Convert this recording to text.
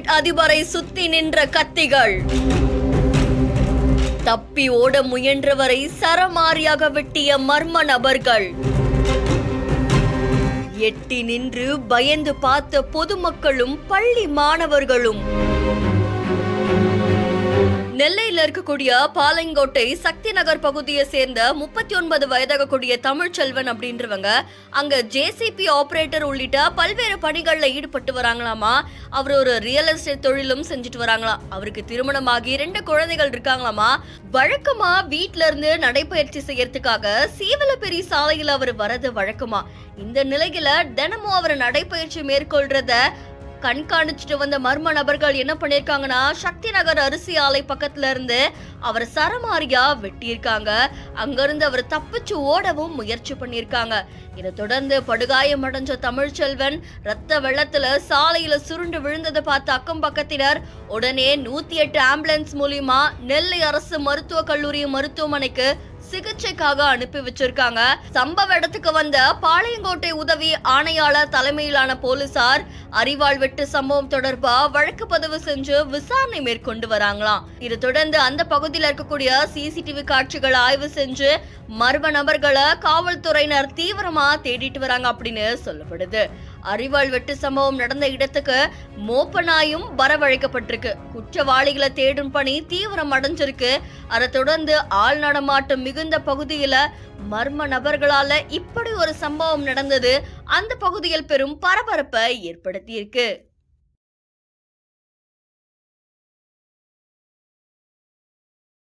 Quite அதிபரை சுத்தி நின்ற கத்திகள். தப்பி ஓட முயன்றவரை சரமாரியாக வெட்டிய மர்ம நபர்கள். எட்டி நின்று பயந்து பார்த்த பொதுமக்களும் பள்ளி மாணவர்களும். நெல்லையில் இருக்கக்கூடிய பாளையங்கோட்டை சக்தி நகர் பகுதியை சேர்ந்த 39 வயதாகக்கூடிய தமிழ்ச்செல்வன் அப்படின்றவங்க அங்க ஜேசிபி ஆபரேட்டர் உள்ளிட்ட பல்வேறு பணிகள்ல ஈடுபட்டு வராங்களாமா. அவர் ஒரு ரியல் எஸ்டேட் தொழிலும் செஞ்சுட்டு வராங்களாம். அவருக்கு திருமணமாகி 2 குழந்தைகள் இருக்காங்களாமா. வழக்கமா வீட்டுல இருந்து நடைபயிற்சி செய்யறதுக்காக சீவலப்பேரி சாலையில அவர் வரது வழக்கமா. இந்த நிலையில தினமும் அவர் நடைபயிற்சி மேற்கொள்றத கண்காணிச்சுட்டு வந்த மர்ம நபர்கள் என்ன பண்ணிருக்காங்கன்னா, சக்தி நகர் அரிசி ஆலை பக்கத்துல இருந்து அவர் சரமாரியா வெட்டியிருக்காங்க. அங்கிருந்து அவர் தப்பிச்சு ஓடவும் முயற்சி பண்ணிருக்காங்க. இதை தொடர்ந்து படுகாயம் அடைஞ்ச தமிழ்ச்செல்வன் ரத்த வெள்ளத்துல சாலையில சுருண்டு விழுந்ததை பார்த்த அக்கம் பக்கத்தினர் உடனே 108 ஆம்புலன்ஸ் மூலியமா நெல்லை அரசு மருத்துவக் கல்லூரி மருத்துவமனைக்கு சிகிச்சைக்காக அனுப்பி வச்சிருக்காங்க. சம்பவ இடத்துக்கு வந்த பாளையங்கோட்டை உதவி ஆணையாளர் தலைமையிலான போலீசார் அரிவாள் வெட்டு சம்பவம் தொடர்பா வழக்கு பதிவு செஞ்சு விசாரணை மேற்கொண்டு வராங்களாம். இதை தொடர்ந்து அந்த பகுதியில் இருக்கக்கூடிய சிசிடிவி காட்சிகளை ஆய்வு செஞ்சு மர்ம நபர்களை காவல்துறையினர் தீவிரமா தேடிட்டு வராங்க அப்படின்னு சொல்லப்படுது. அரிவாள் வெட்டு சம்பவம் நடந்த இடத்துக்கு மோப்பனாயும் வரவழைக்கப்பட்டிருக்கு. குற்றவாளிகளை தேடும் பணி தீவிரம் அடைஞ்சிருக்கு. அதை தொடர்ந்து ஆள் நடமாட்டம் மிகுந்த பகுதியில மர்ம நபர்களால இப்படி ஒரு சம்பவம் நடந்தது அந்த பகுதியில் பெரும் பரபரப்பை ஏற்படுத்தியிருக்கு.